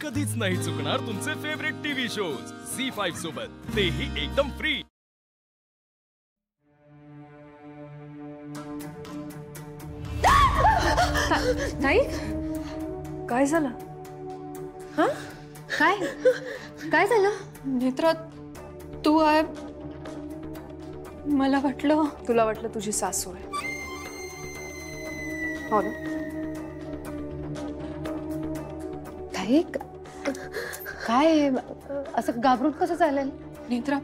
कधीच नाही चुकणार तुमचे फेवरेट टीव्ही शोज झी5 सोबत, तेही एकदम फ्री। नाही काय झालं? हा काय काय झालं? नेत्रा तू आहे? मला वाटलं तुला वाटलं तुझी सासू आहे हो ना? ताई काय असं घाबरून कसं चालेल? नेत्रा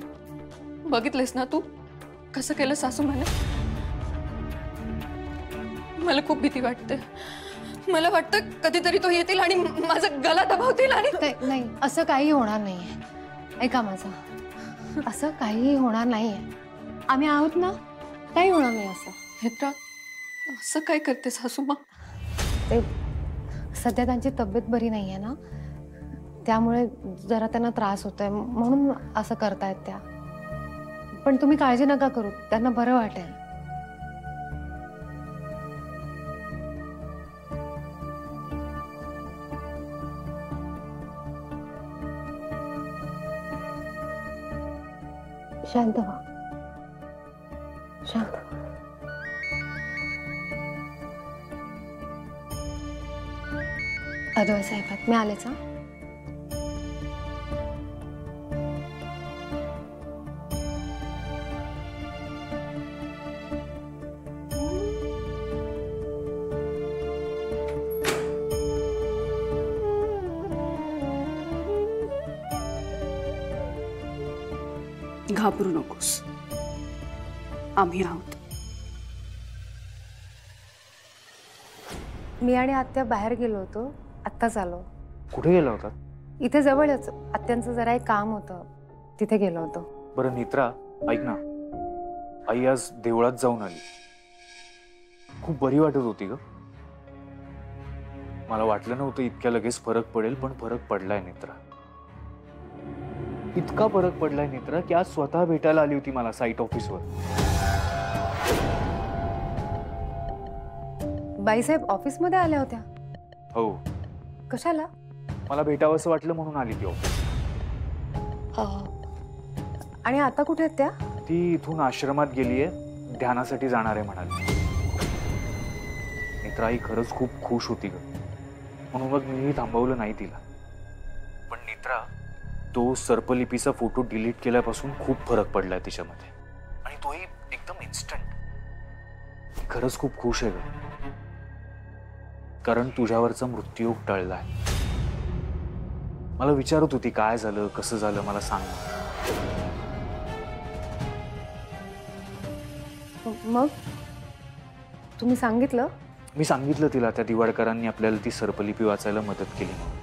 बघितलेस ना तू कसं केलं सासू म्हणे? मला खूप भीती वाटते। मला वाटतं कधीतरी तो येतील आणि माझा गला दबावतील आणि नाही असं काही होणार नाहीये। ऐका माझं, असं काही होणार नाहीये। आम्ही आहोत ना, काही होणार नाही असं। नेत्रा असं काय करते सासू मा? ते सध्या त्यांची तब्येत बरी नाहीये ना, त्यामुळे जरा त्यांना त्रास होतोय म्हणून असं करतायत त्या। पण तुम्ही काळजी नका करू, त्यांना बरं वाटेल। शांत व्हा, शांत। अद्वैत साहेब मी आलेच हा। घाबरू नकोस, आम्ही आहोत। मी आणि आत्या बाहेर गेलो होतो, आत्ताच आलो। कुठे गेला होता? इथे जवळच आत्यांचं जरा एक काम होतं, तिथे गेलो होतो। बरं नेत्रा ऐक ना, आई आज देवळात जाऊन आली, खूप बरी वाटत होती ग। मला वाटलं नव्हतं इतक्या लगेच फरक पडेल, पण फरक पडलाय नेत्रा। इतका फरक पडलाय नेत्रा की आज स्वतः भेटायला आली होती मला साईट ऑफिसवर। बाईसाहेब ऑफिस मध्ये आल्या होत्या? हो। कशाला? मला भेटावंसं वाटलं म्हणून आली ती ऑफिस। आणि आता कुठे आहेत त्या? ती इथून आश्रमात गेलीये, ध्यानासाठी जाणार आहे म्हणाली। नेत्रा ही खरंच खूप खुश होती ग, म्हणून मग मीही थांबवलं नाही तिला। पण नेत्रा तो सर्पलिपीचा फोटो डिलीट केल्यापासून खूप फरक पडलाय तिच्यामध्ये, आणि तोही एकदम इन्स्टंट। खरंच खूप खुश आहे ग, कारण तुझ्यावरचा मृत्यूयोग टळलाय। मला विचारत होती काय झालं, कसं झालं, मला सांग। मग तुम्ही सांगितलं? मी सांगितलं तिला त्या दिवाडकरांनी आपल्याला ती सर्पलिपी वाचायला मदत केली म्हणून।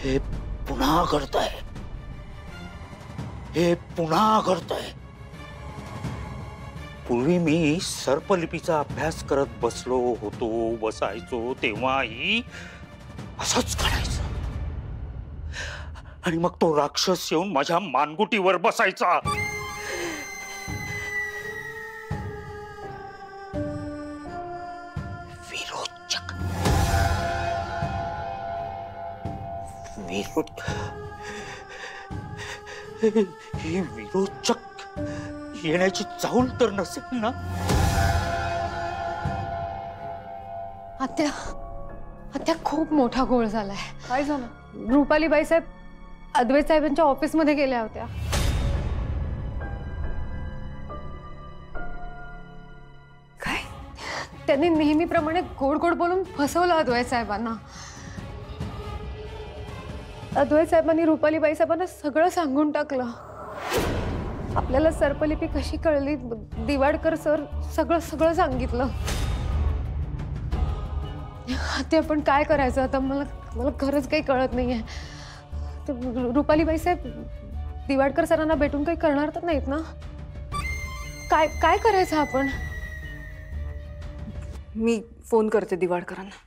हे पुन्हा घडतंय, हे पुन्हा घडतंय। पूर्वी मी सर्पलिपीचा अभ्यास करत बसायचो तेव्हाही असंच घडायचं, आणि मग तो राक्षस येऊन माझ्या मानगुटीवर बसायचा। हे विरोचक येण्याची चाहूल तर नसेल ना? आत्या, आत्या खूप मोठा घोळ झालाय। काय झालं? रुपाली बाईसाहेब अद्वैत साहेबांच्या ऑफिस मध्ये गेल्या होत्या। काय? त्यांनी नेहमीप्रमाणे गोड गोड बोलून फसवलं अद्वैत साहेबांना। अद्वैत साहेबांनी रुपाली बाई साहेबांना सगळं सांगून टाकलं। आपल्याला सर्पलिपी कशी कळली, दिवाडकर सर सगळं सगळं सांगितलं. ते आपण काय करायचं आता, मला मला खरंच काही कळत नाहीये. रुपालीबाई साहेब दिवाडकर सरांना भेटून काही करणार तर नाहीत ना? काय काय करायचं आपण? मी फोन करते दिवाडकरांना.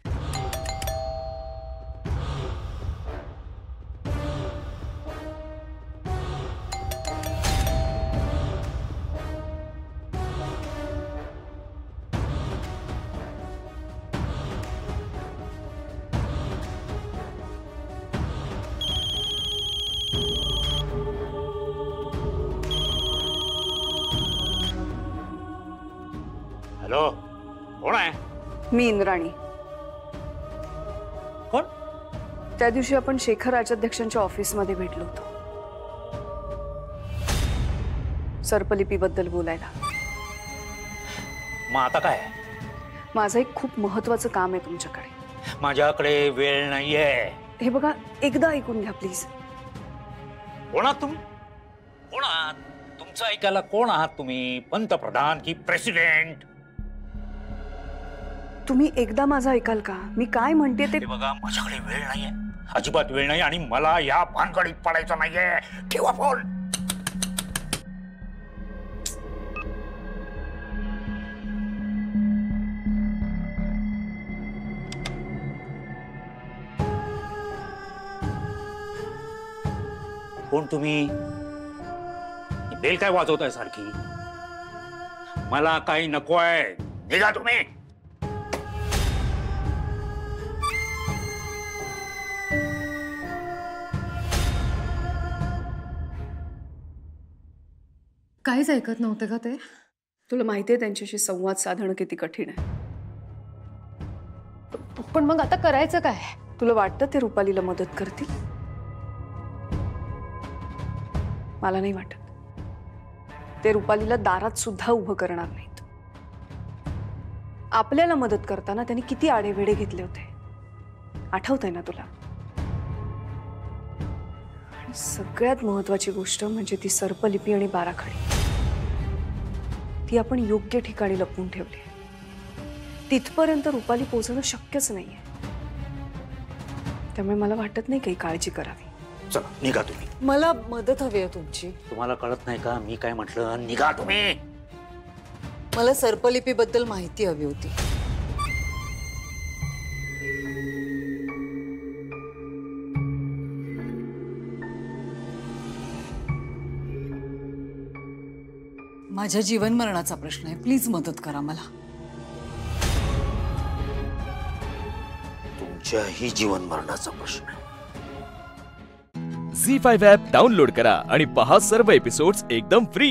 हॅलो, कोण आहे? मी इंद्राणी. कोण? त्या दिवशी आपण शेखर राजाध्यक्षांच्या ऑफिसमध्ये भेटलो होतो सर्पलिपीबद्दल बोलायला. मग आता काय? माझं एक खूप महत्वाचं काम आहे तुमच्याकडे. माझ्याकडे वेळ नाहीये. हे बघा, एकदा ऐकून घ्या प्लीज. कोण आहात तुम्ही? कोण आहात? तुमचं ऐकायला कोण आहात तुम्ही? पंतप्रधान की प्रेसिडेंट? तुम्ही एकदा माझं ऐकाल का? मी काय म्हणते ते. बघा, माझ्याकडे वेळ नाहीये, अजिबात वेळ नाही, आणि मला या भानगडीत पडायचं नाहीये. ठेवा फोन. कोण तुम्ही? बेल काय वाजवताय सारखी? मला काही नकोय, निघा तुम्ही. काहीच ऐकत नव्हते का ते? तुला माहिती आहे त्यांच्याशी संवाद साधणं किती कठीण आहे. पण मग आता करायचं काय? तुला वाटतं ते रुपालीला मदत करतील? मला नाही वाटत. ते रुपालीला दारात सुद्धा उभं करणार नाहीत. आपल्याला मदत करताना त्यांनी किती आडेवेडे घेतले होते, आठवतंय ना तुला? आणि सगळ्यात महत्वाची गोष्ट म्हणजे ती सर्पलिपी आणि बाराखडी, ती आपण योग्य ठिकाणी लपवून ठेवली. तिथपर्यंत रुपाली पोहोचणं शक्यच नाहीये. त्यामुळे मला वाटत नाही काही काळजी करावी. चला, निघा तुम्ही. मला मदत हवी आहे तुमची. तुम्हाला कळत नाही का मी काय म्हटलं? निघा तुम्ही. मला सर्पलिपीबद्दल माहिती हवी होती. माझ्या जीवन मरणाचा प्रश्न आहे, प्लीज मदत करा मला. तुमच्याही जीवन मरणाचा प्रश्न आहे. झी5 ॲप डाउनलोड करा आणि पहा सर्व एपिसोड्स एकदम फ्री.